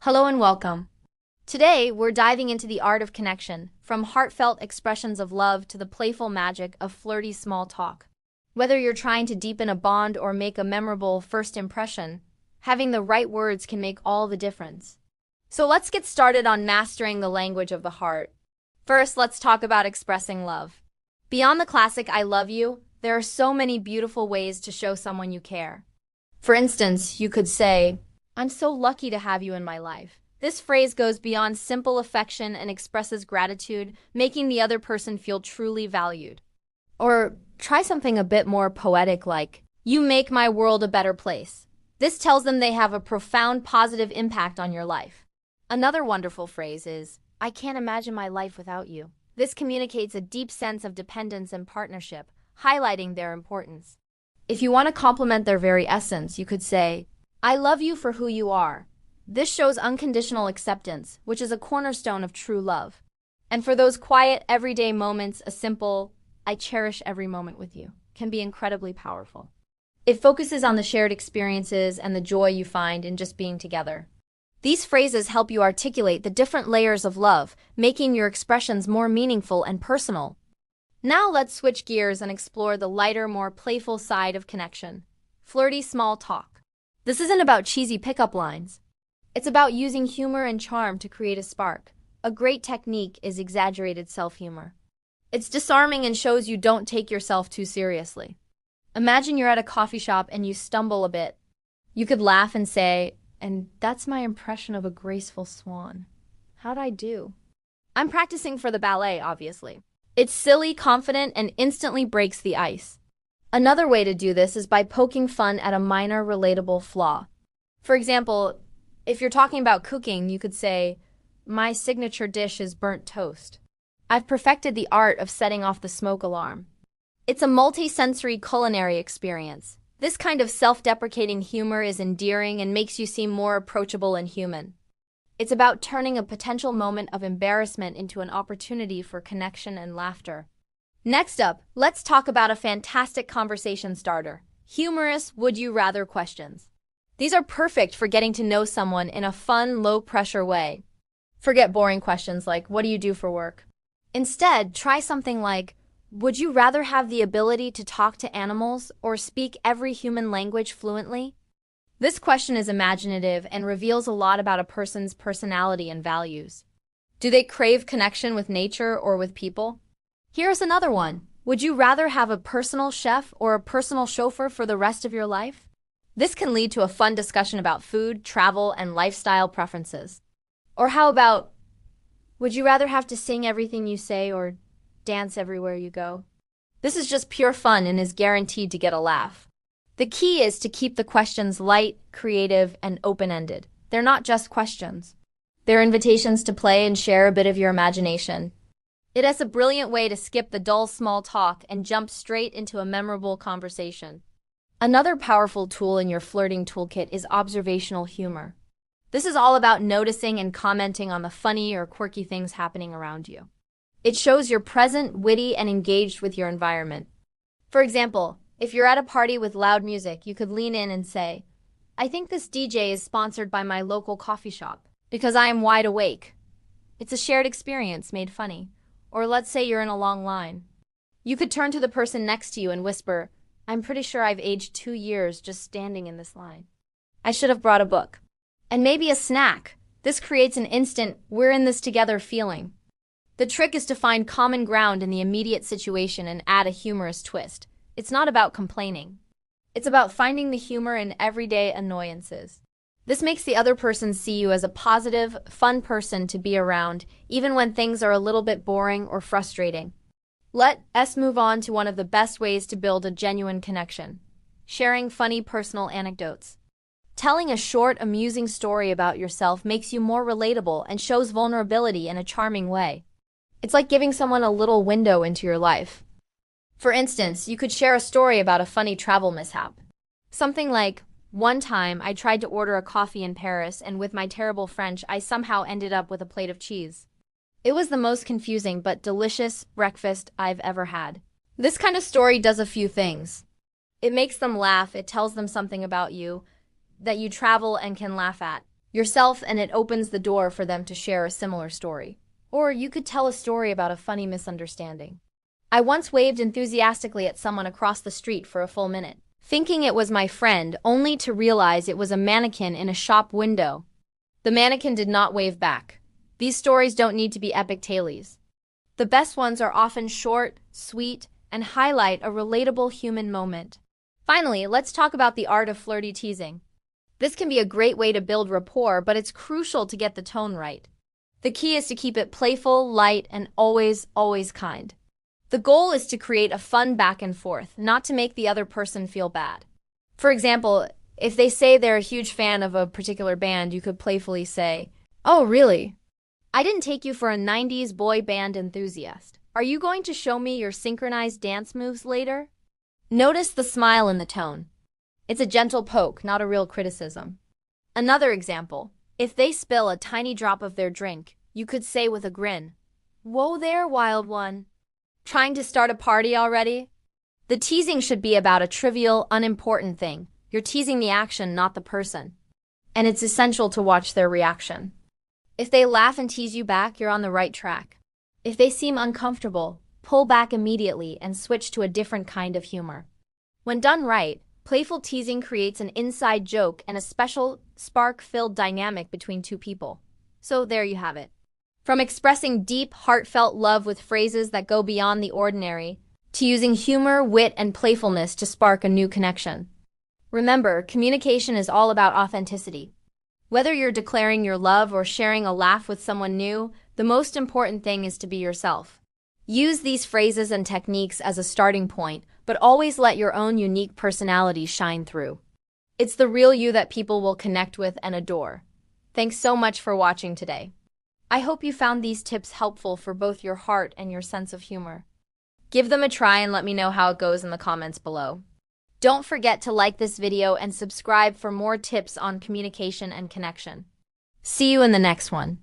Hello and welcome. Today, we're diving into the art of connection, from heartfelt expressions of love to the playful magic of flirty small talk. Whether you're trying to deepen a bond or make a memorable first impression, having the right words can make all the difference. So let's get started on mastering the language of the heart. First, let's talk about expressing love. Beyond the classic "I love you," there are so many beautiful ways to show someone you care. For instance, you could say, "I'm so lucky to have you in my life." This phrase goes beyond simple affection and expresses gratitude, making the other person feel truly valued. Or try something a bit more poetic like, "You make my world a better place." This tells them they have a profound positive impact on your life. Another wonderful phrase is, "I can't imagine my life without you." This communicates a deep sense of dependence and partnership, highlighting their importance. If you want to compliment their very essence, you could say, "I love you for who you are." This shows unconditional acceptance, which is a cornerstone of true love. And for those quiet, everyday moments, a simple, "I cherish every moment with you," can be incredibly powerful. It focuses on the shared experiences and the joy you find in just being together. These phrases help you articulate the different layers of love, making your expressions more meaningful and personal. Now let's switch gears and explore the lighter, more playful side of connection. Flirty small talk. This isn't about cheesy pickup lines. It's about using humor and charm to create a spark. A great technique is exaggerated self-humor. It's disarming and shows you don't take yourself too seriously. Imagine you're at a coffee shop and you stumble a bit. You could laugh and say, "And that's my impression of a graceful swan. How'd I do?" I'm practicing for the ballet, obviously. It's silly, confident, and instantly breaks the ice. Another way to do this is by poking fun at a minor, relatable flaw. For example, if you're talking about cooking, you could say, "My signature dish is burnt toast. I've perfected the art of setting off the smoke alarm." It's a multi-sensory culinary experience. This kind of self-deprecating humor is endearing and makes you seem more approachable and human. It's about turning a potential moment of embarrassment into an opportunity for connection and laughter. Next up, let's talk about a fantastic conversation starter: humorous would-you-rather questions. These are perfect for getting to know someone in a fun, low-pressure way. Forget boring questions like, "What do you do for work?" Instead, try something like, "Would you rather have the ability to talk to animals or speak every human language fluently?" This question is imaginative and reveals a lot about a person's personality and values. Do they crave connection with nature or with people? Here's another one. Would you rather have a personal chef or a personal chauffeur for the rest of your life? This can lead to a fun discussion about food, travel, and lifestyle preferences. Or how about, would you rather have to sing everything you say or dance everywhere you go? This is just pure fun and is guaranteed to get a laugh. The key is to keep the questions light, creative, and open-ended. They're not just questions. They're invitations to play and share a bit of your imagination. It is a brilliant way to skip the dull small talk and jump straight into a memorable conversation. Another powerful tool in your flirting toolkit is observational humor. This is all about noticing and commenting on the funny or quirky things happening around you. It shows you're present, witty, and engaged with your environment. For example, if you're at a party with loud music, you could lean in and say, "I think this DJ is sponsored by my local coffee shop because I am wide awake." It's a shared experience made funny. Or let's say you're in a long line. You could turn to the person next to you and whisper, "I'm pretty sure I've aged 2 years just standing in this line. I should have brought a book." And maybe a snack. This creates an instant, "we're in this together" feeling. The trick is to find common ground in the immediate situation and add a humorous twist. It's not about complaining. It's about finding the humor in everyday annoyances. This makes the other person see you as a positive, fun person to be around, even when things are a little bit boring or frustrating. Let's move on to one of the best ways to build a genuine connection: sharing funny personal anecdotes. Telling a short, amusing story about yourself makes you more relatable and shows vulnerability in a charming way. It's like giving someone a little window into your life. For instance, you could share a story about a funny travel mishap. Something like, "One time I tried to order a coffee in Paris, and with my terrible French, I somehow ended up with a plate of cheese. It was the most confusing but delicious breakfast I've ever had." This kind of story does a few things. It makes them laugh, it tells them something about you that you travel and can laugh at. yourself, and it opens the door for them to share a similar story. Or you could tell a story about a funny misunderstanding. I once waved enthusiastically at someone across the street for a full minute, thinking it was my friend, only to realize it was a mannequin in a shop window. The mannequin did not wave back. These stories don't need to be epic tales. The best ones are often short, sweet, and highlight a relatable human moment. Finally, let's talk about the art of flirty teasing. This can be a great way to build rapport, but it's crucial to get the tone right. The key is to keep it playful, light, and always, always kind. The goal is to create a fun back and forth, not to make the other person feel bad. For example, if they say they're a huge fan of a particular band, you could playfully say, "Oh, really? I didn't take you for a 90s boy band enthusiast. Are you going to show me your synchronized dance moves later?" Notice the smile in the tone. It's a gentle poke, not a real criticism. Another example, if they spill a tiny drop of their drink, you could say with a grin, "Whoa there, wild one. Trying to start a party already?" The teasing should be about a trivial, unimportant thing. You're teasing the action, not the person. And it's essential to watch their reaction. If they laugh and tease you back, you're on the right track. If they seem uncomfortable, pull back immediately and switch to a different kind of humor. When done right, playful teasing creates an inside joke and a special, spark-filled dynamic between two people. So there you have it. From expressing deep, heartfelt love with phrases that go beyond the ordinary, to using humor, wit, and playfulness to spark a new connection. Remember, communication is all about authenticity. Whether you're declaring your love or sharing a laugh with someone new, the most important thing is to be yourself. Use these phrases and techniques as a starting point, but always let your own unique personality shine through. It's the real you that people will connect with and adore. Thanks so much for watching today. I hope you found these tips helpful for both your heart and your sense of humor. Give them a try and let me know how it goes in the comments below. Don't forget to like this video and subscribe for more tips on communication and connection. See you in the next one.